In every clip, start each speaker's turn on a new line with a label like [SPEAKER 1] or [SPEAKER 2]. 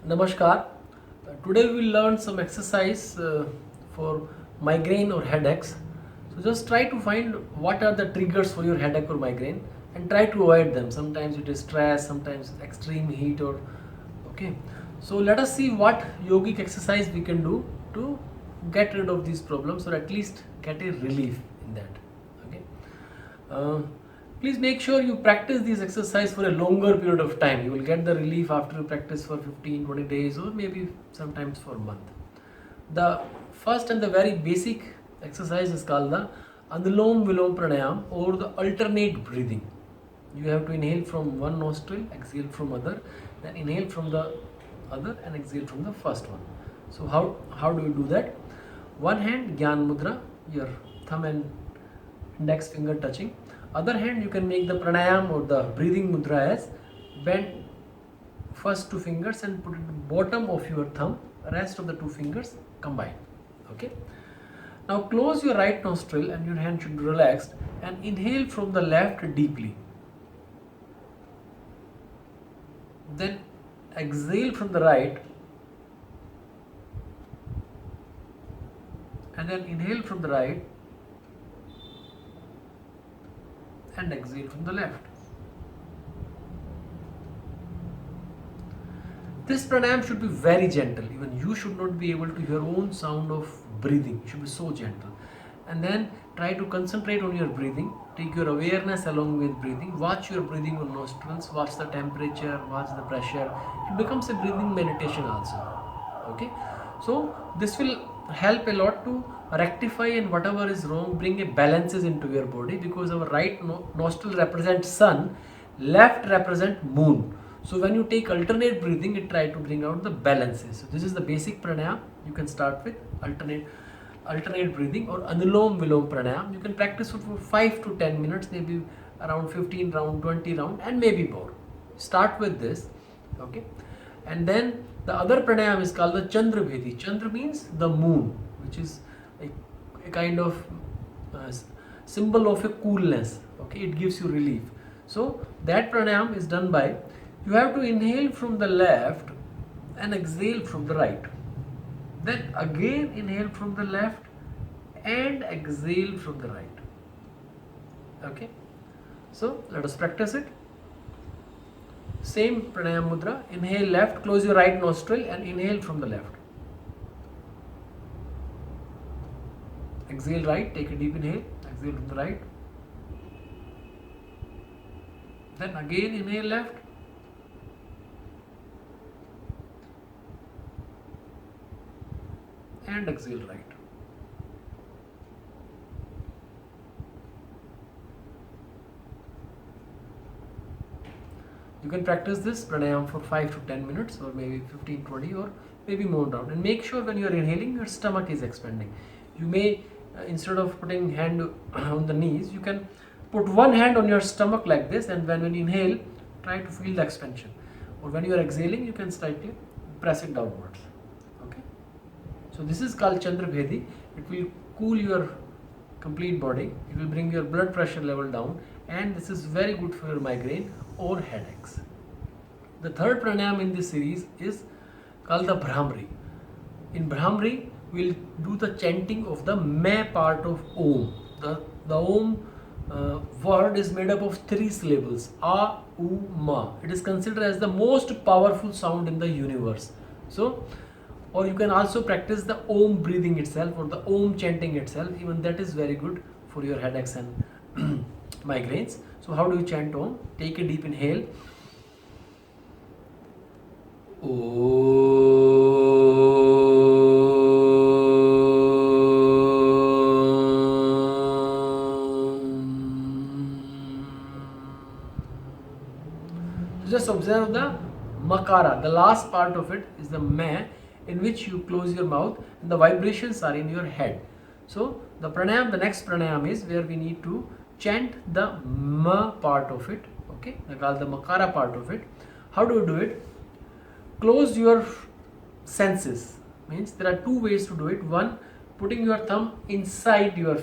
[SPEAKER 1] Namaskar. Today we will learn some exercise for migraine or headaches. So just try to find what are the triggers for your headache or migraine and try to avoid them. Sometimes it is stress, sometimes extreme heat or okay. So let us see what yogic exercise we can do to get rid of these problems or at least get a relief in that. Okay. Uh, Please make sure you practice this exercise for a longer period of time. You will get the relief after you practice for 15-20 days or maybe sometimes for a month. The first and the very basic exercise is called the Anulom Vilom Pranayam or the alternate breathing. You have to inhale from one nostril, exhale from other, then inhale from the other and exhale from the first one. So how do you do that? One hand Gyan Mudra, your thumb and index finger touching. Other hand, you can make the pranayam or the breathing mudra as bend first two fingers and put it at the bottom of your thumb, rest of the two fingers combined. Okay. Now close your right nostril and your hand should be relaxed and inhale from the left deeply. Then exhale from the right and then inhale from the right and exhale from the left. This pranayam should be very gentle. Even you should not be able to hear your own sound of breathing. It should be so gentle. And then try to concentrate on your breathing. Take your awareness along with breathing. Watch your breathing on nostrils. Watch the temperature. Watch the pressure. It becomes a breathing meditation also. Okay. So this will help a lot to rectify and whatever is wrong, bring a balances into your body, because our right nostril represents sun, left represent moon. So when you take alternate breathing, it try to bring out the balances. So this is the basic pranayam. You can start with alternate breathing or Anulom Vilom Pranayam. You can practice it for 5 to 10 minutes, maybe around 15 round, 20 round and maybe more. Start with this. Okay. And then the other pranayam is called the Chandra Bhedi. Chandra means the moon, which is a kind of symbol of a coolness. Okay, it gives you relief. So that pranayam is done by, you have to inhale from the left and exhale from the right. Then again inhale from the left and exhale from the right. Okay, so let us practice it. Same pranayam mudra. Inhale left, close your right nostril and inhale from the left. Exhale right, take a deep inhale, exhale from the right. Then again inhale left. And exhale right. You can practice this pranayam for 5 to 10 minutes or maybe 15-20 or maybe more round. And make sure when you are inhaling, your stomach is expanding. You may, instead of putting hand on the knees, you can put one hand on your stomach like this, and when you inhale, try to feel the expansion. Or when you are exhaling, you can slightly press it downwards. Okay. So this is called Chandra Bhedi. It will cool your complete body. It will bring your blood pressure level down, and this is very good for your migraine or headaches. The third pranayam in this series is called the Bhramri. In Bhramri, we'll do the chanting of the me part of Om. The Om word is made up of 3 syllables, A, U, Ma. It is considered as the most powerful sound in the universe. So, or you can also practice the Om breathing itself or the Om chanting itself. Even that is very good for your headaches and migraines. So how do you chant Om? Take a deep inhale. Just observe the makara. The last part of it is the me, in which you close your mouth and the vibrations are in your head. So the pranayam, the next pranayam is where we need to chant the ma part of it. Okay, I call the makara part of it. How do you do it? Close your senses. Means there are 2 ways to do it. One, putting your thumb inside your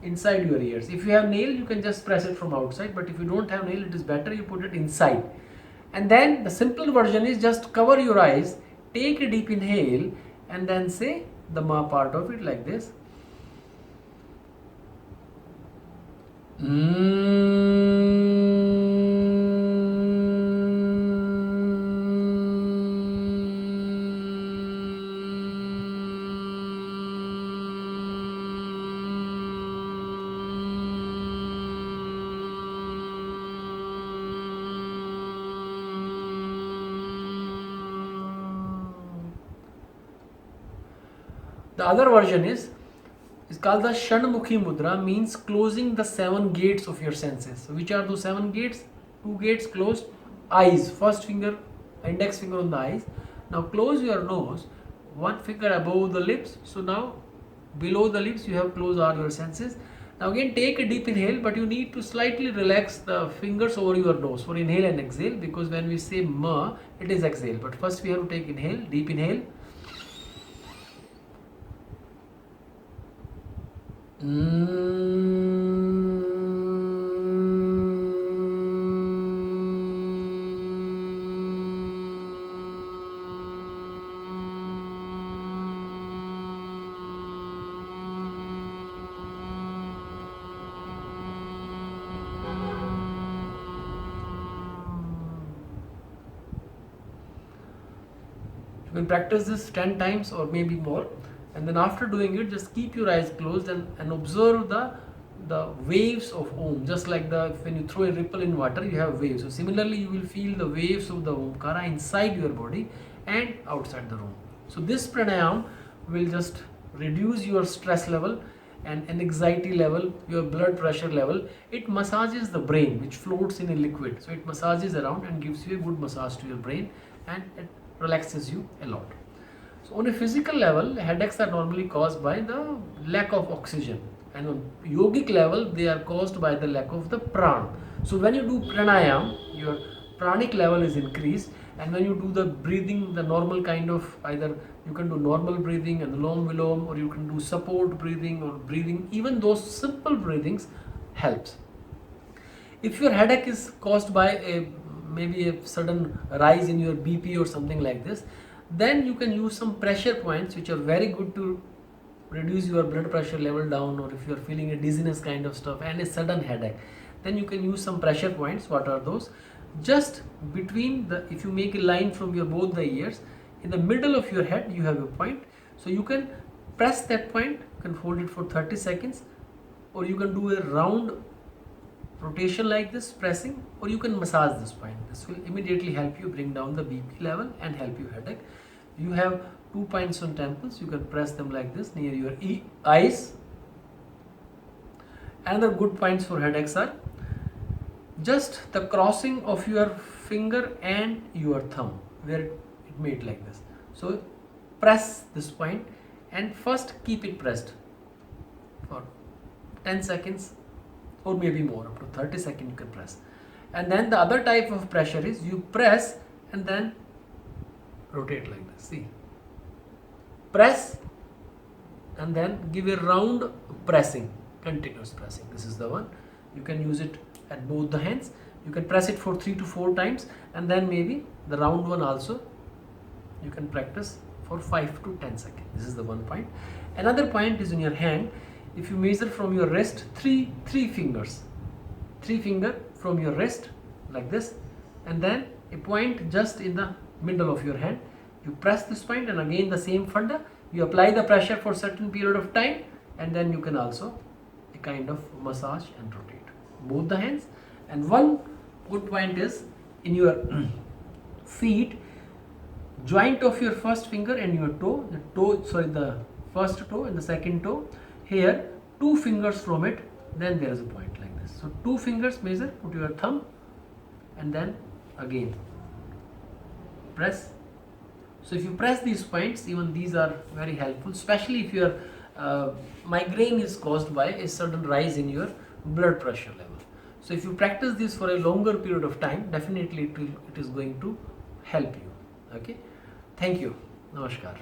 [SPEAKER 1] ears. If you have nail, you can just press it from outside, but if you don't have nail, it is better you put it inside. And then the simple version is just cover your eyes take a deep inhale and then say the ma part of it like this. The other version is called the Shanmukhi Mudra, means closing the 7 gates of your senses. So which are those 7 gates? 2 gates closed. Eyes, first finger, index finger on the eyes. Now close your nose, 1 finger above the lips. So now below the lips you have closed all your senses. Now again take a deep inhale, but you need to slightly relax the fingers over your nose for inhale and exhale, because when we say ma, it is exhale. But first we have to take inhale, deep inhale. You can practice this 10 times or maybe more, and then after doing it, just keep your eyes closed and observe the waves of Om. Just like when you throw a ripple in water, you have waves. So similarly, you will feel the waves of the Omkara inside your body and outside the room. So this pranayam will just reduce your stress level and anxiety level, your blood pressure level. It massages the brain, which floats in a liquid. So it massages around and gives you a good massage to your brain, and it relaxes you a lot. So on a physical level, headaches are normally caused by the lack of oxygen, and on yogic level they are caused by the lack of the prana. So when you do pranayam, your pranic level is increased, and when you do the breathing, the normal kind of, either you can do normal breathing and Anulom Vilom, or you can do support breathing or breathing, even those simple breathings helps. If your headache is caused by maybe a sudden rise in your BP or something like this, then you can use some pressure points, which are very good to reduce your blood pressure level down, or if you are feeling a dizziness kind of stuff and a sudden headache, then you can use some pressure points. What are those? Just between if you make a line from your both the ears, in the middle of your head you have a point. So you can press that point, you can hold it for 30 seconds, or you can do a round rotation like this, pressing, or you can massage this point. This will immediately help you bring down the BP level and help you headache. You have 2 points on temples, you can press them like this near your eyes. Another good points for headaches are just the crossing of your finger and your thumb, where it made like this. So press this point and first keep it pressed for 10 seconds or maybe more, up to 30 seconds you can press. And then the other type of pressure is you press and then rotate like this. See, press and then give a round pressing, continuous pressing. This is the one. You can use it at both the hands. You can press it for 3 to 4 times, and then maybe the round one also you can practice for 5 to 10 seconds. This is the one point. Another point is in your hand. If you measure from your wrist, three fingers, 3 finger from your wrist like this, and then a point just in the middle of your hand. You press this point, and again the same funda. You apply the pressure for certain period of time, and then you can also a kind of massage and rotate both the hands. And one good point is in your feet, joint of your first finger and your toe, the first toe and the second toe, here 2 fingers from it, then there is a point like this. So 2 fingers measure, put your thumb, and then again press. So if you press these points, even these are very helpful, especially if your migraine is caused by a sudden rise in your blood pressure level. So if you practice this for a longer period of time, definitely it is going to help you. Okay, thank you. Namaskar.